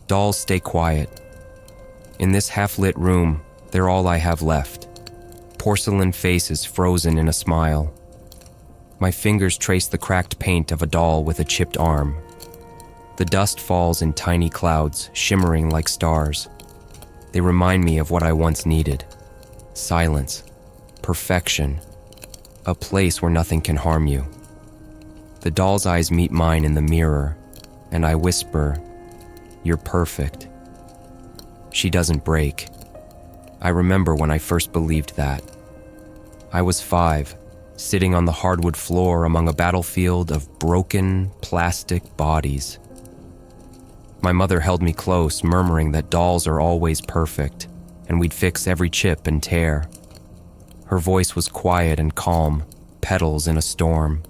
Dolls stay quiet. In this half-lit room, they're all I have left. Porcelain faces frozen in a smile. My fingers trace the cracked paint of a doll with a chipped arm. The dust falls in tiny clouds, shimmering like stars. They remind me of what I once needed. Silence, perfection, a place where nothing can harm you. The doll's eyes meet mine in the mirror, and I whisper, "You're perfect." She doesn't break. I remember when I first believed that. I was 5, sitting on the hardwood floor among a battlefield of broken, plastic bodies. My mother held me close, murmuring that dolls are always perfect, and we'd fix every chip and tear. Her voice was quiet and calm, petals in a storm.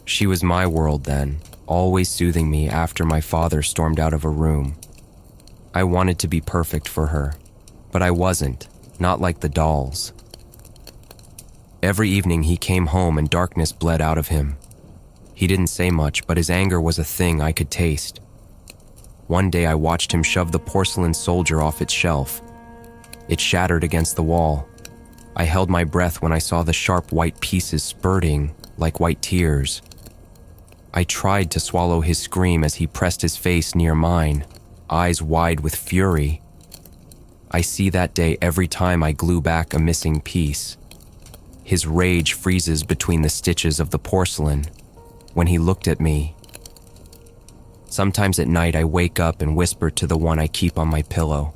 She was my world then, always soothing me after my father stormed out of a room. I wanted to be perfect for her, but I wasn't, not like the dolls. Every evening he came home and darkness bled out of him. He didn't say much, but his anger was a thing I could taste. One day I watched him shove the porcelain soldier off its shelf. It shattered against the wall. I held my breath when I saw the sharp white pieces spurting like white tears. I tried to swallow his scream as he pressed his face near mine, eyes wide with fury. I see that day every time I glue back a missing piece. His rage freezes between the stitches of the porcelain when he looked at me. Sometimes at night I wake up and whisper to the one I keep on my pillow.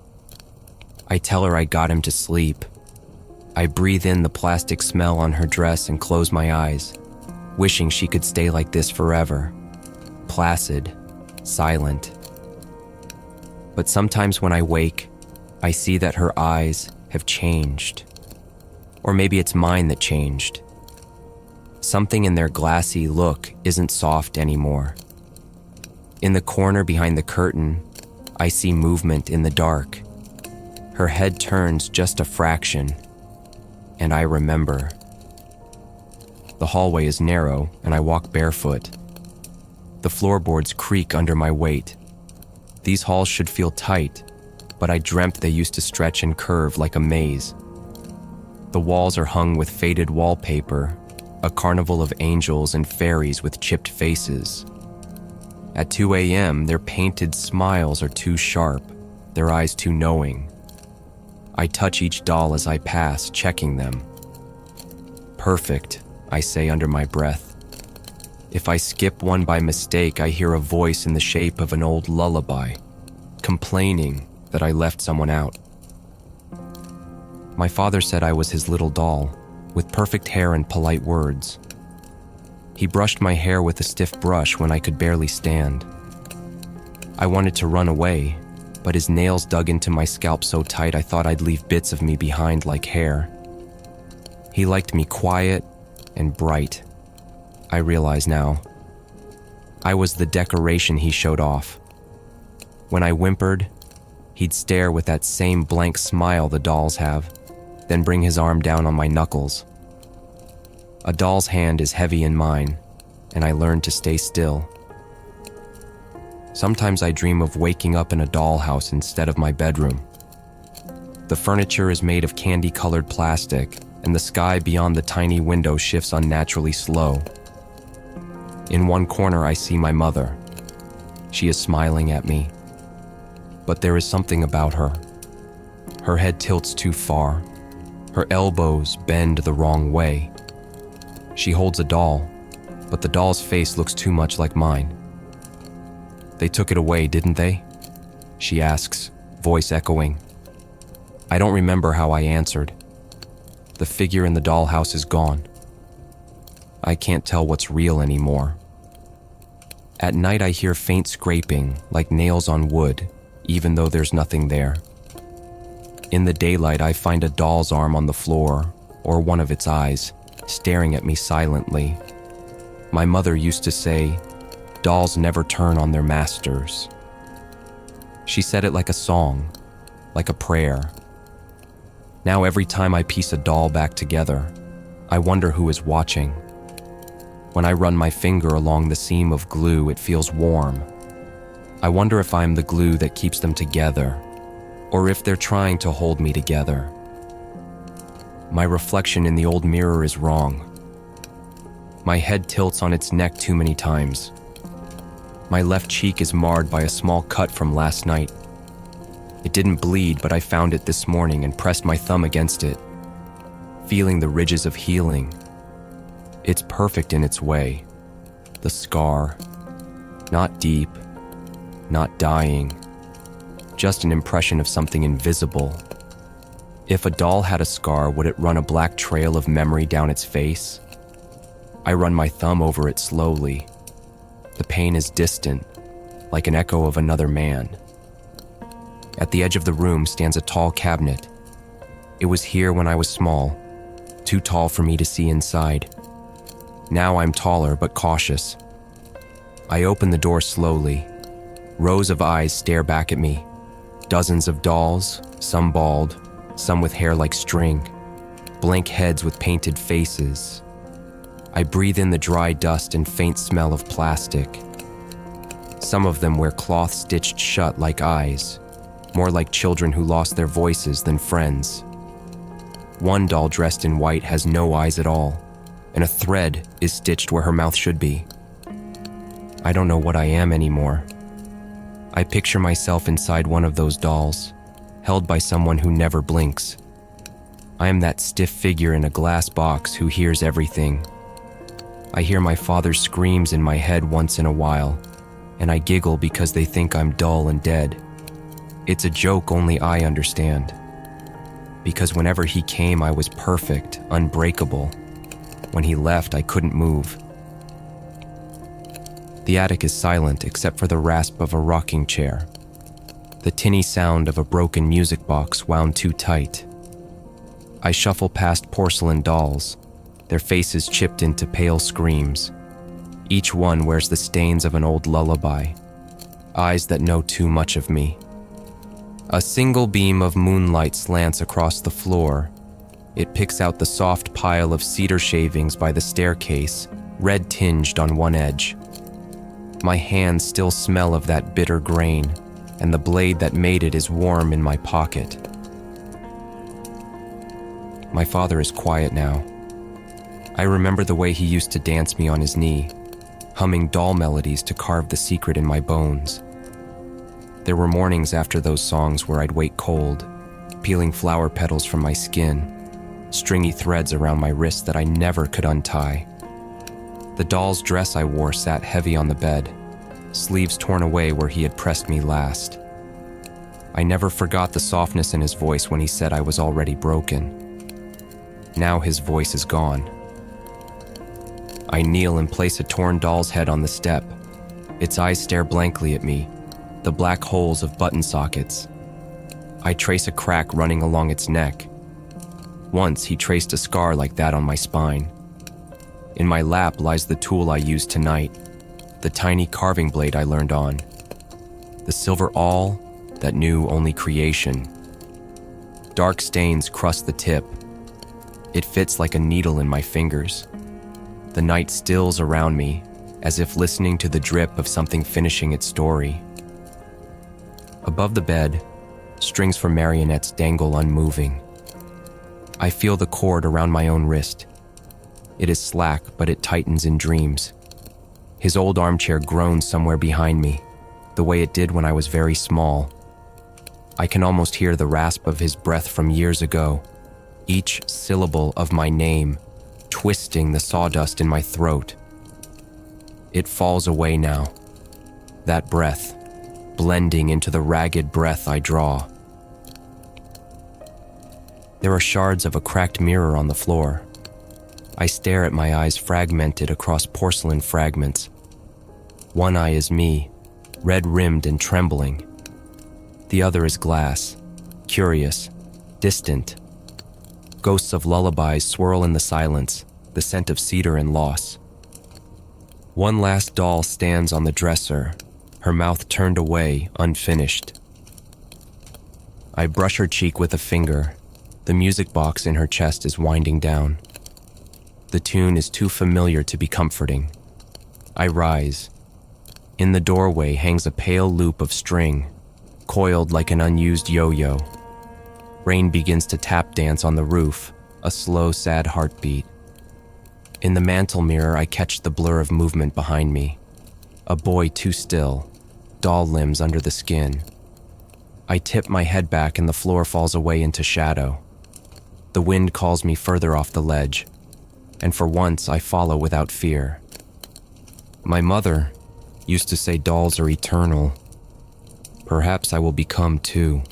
I tell her I got him to sleep. I breathe in the plastic smell on her dress and close my eyes, wishing she could stay like this forever, placid, silent. But sometimes when I wake, I see that her eyes have changed. Or maybe it's mine that changed. Something in their glassy look isn't soft anymore. In the corner behind the curtain, I see movement in the dark. Her head turns just a fraction, and I remember. The hallway is narrow, and I walk barefoot. The floorboards creak under my weight. These halls should feel tight, but I dreamt they used to stretch and curve like a maze. The walls are hung with faded wallpaper, a carnival of angels and fairies with chipped faces. At 2 a.m., their painted smiles are too sharp, their eyes too knowing. I touch each doll as I pass, checking them. Perfect, I say under my breath. If I skip one by mistake, I hear a voice in the shape of an old lullaby, complaining that I left someone out. My father said I was his little doll, with perfect hair and polite words. He brushed my hair with a stiff brush when I could barely stand. I wanted to run away, but his nails dug into my scalp so tight I thought I'd leave bits of me behind like hair. He liked me quiet and bright. I realize now. I was the decoration he showed off. When I whimpered, he'd stare with that same blank smile the dolls have, then bring his arm down on my knuckles. A doll's hand is heavy in mine, and I learned to stay still. Sometimes I dream of waking up in a dollhouse instead of my bedroom. The furniture is made of candy-colored plastic, and the sky beyond the tiny window shifts unnaturally slow. In one corner, I see my mother. She is smiling at me. But there is something about her. Her head tilts too far. Her elbows bend the wrong way. She holds a doll, but the doll's face looks too much like mine. "They took it away, didn't they?" she asks, voice echoing. I don't remember how I answered. The figure in the dollhouse is gone. I can't tell what's real anymore. At night I hear faint scraping, like nails on wood, even though there's nothing there. In the daylight I find a doll's arm on the floor, or one of its eyes, staring at me silently. My mother used to say, "Dolls never turn on their masters." She said it like a song, like a prayer. Now every time I piece a doll back together, I wonder who is watching. When I run my finger along the seam of glue, it feels warm. I wonder if I'm the glue that keeps them together, or if they're trying to hold me together. My reflection in the old mirror is wrong. My head tilts on its neck too many times. My left cheek is marred by a small cut from last night. It didn't bleed, but I found it this morning and pressed my thumb against it, feeling the ridges of healing. It's perfect in its way. The scar, not deep, not dying, just an impression of something invisible. If a doll had a scar, would it run a black trail of memory down its face? I run my thumb over it slowly. The pain is distant, like an echo of another man. At the edge of the room stands a tall cabinet. It was here when I was small, too tall for me to see inside. Now I'm taller but cautious. I open the door slowly. Rows of eyes stare back at me. Dozens of dolls, some bald, some with hair like string. Blank heads with painted faces. I breathe in the dry dust and faint smell of plastic. Some of them wear cloth stitched shut like eyes, more like children who lost their voices than friends. One doll dressed in white has no eyes at all, and a thread is stitched where her mouth should be. I don't know what I am anymore. I picture myself inside one of those dolls, held by someone who never blinks. I am that stiff figure in a glass box who hears everything. I hear my father's screams in my head once in a while, and I giggle because they think I'm dull and dead. It's a joke only I understand. Because whenever he came, I was perfect, unbreakable. When he left, I couldn't move. The attic is silent except for the rasp of a rocking chair, the tinny sound of a broken music box wound too tight. I shuffle past porcelain dolls, their faces chipped into pale screams. Each one wears the stains of an old lullaby, eyes that know too much of me. A single beam of moonlight slants across the floor. It picks out the soft pile of cedar shavings by the staircase, red tinged on one edge. My hands still smell of that bitter grain, and the blade that made it is warm in my pocket. My father is quiet now. I remember the way he used to dance me on his knee, humming doll melodies to carve the secret in my bones. There were mornings after those songs where I'd wait cold, peeling flower petals from my skin, stringy threads around my wrists that I never could untie. The doll's dress I wore sat heavy on the bed, sleeves torn away where he had pressed me last. I never forgot the softness in his voice when he said I was already broken. Now his voice is gone. I kneel and place a torn doll's head on the step. Its eyes stare blankly at me, the black holes of button sockets. I trace a crack running along its neck. Once he traced a scar like that on my spine. In my lap lies the tool I used tonight, the tiny carving blade I learned on, the silver awl that knew only creation. Dark stains crust the tip. It fits like a needle in my fingers. The night stills around me, as if listening to the drip of something finishing its story. Above the bed, strings for marionettes dangle unmoving. I feel the cord around my own wrist. It is slack, but it tightens in dreams. His old armchair groans somewhere behind me, the way it did when I was very small. I can almost hear the rasp of his breath from years ago, each syllable of my name, twisting the sawdust in my throat. It falls away now, that breath, blending into the ragged breath I draw. There are shards of a cracked mirror on the floor. I stare at my eyes fragmented across porcelain fragments. One eye is me, red-rimmed and trembling. The other is glass, curious, distant. Ghosts of lullabies swirl in the silence, the scent of cedar and loss. One last doll stands on the dresser, her mouth turned away, unfinished. I brush her cheek with a finger. The music box in her chest is winding down. The tune is too familiar to be comforting. I rise. In the doorway hangs a pale loop of string, coiled like an unused yo-yo. Rain begins to tap dance on the roof, a slow, sad heartbeat. In the mantel mirror, I catch the blur of movement behind me. A boy too still, doll limbs under the skin. I tip my head back and the floor falls away into shadow. The wind calls me further off the ledge, and for once I follow without fear. My mother used to say dolls are eternal. Perhaps I will become too.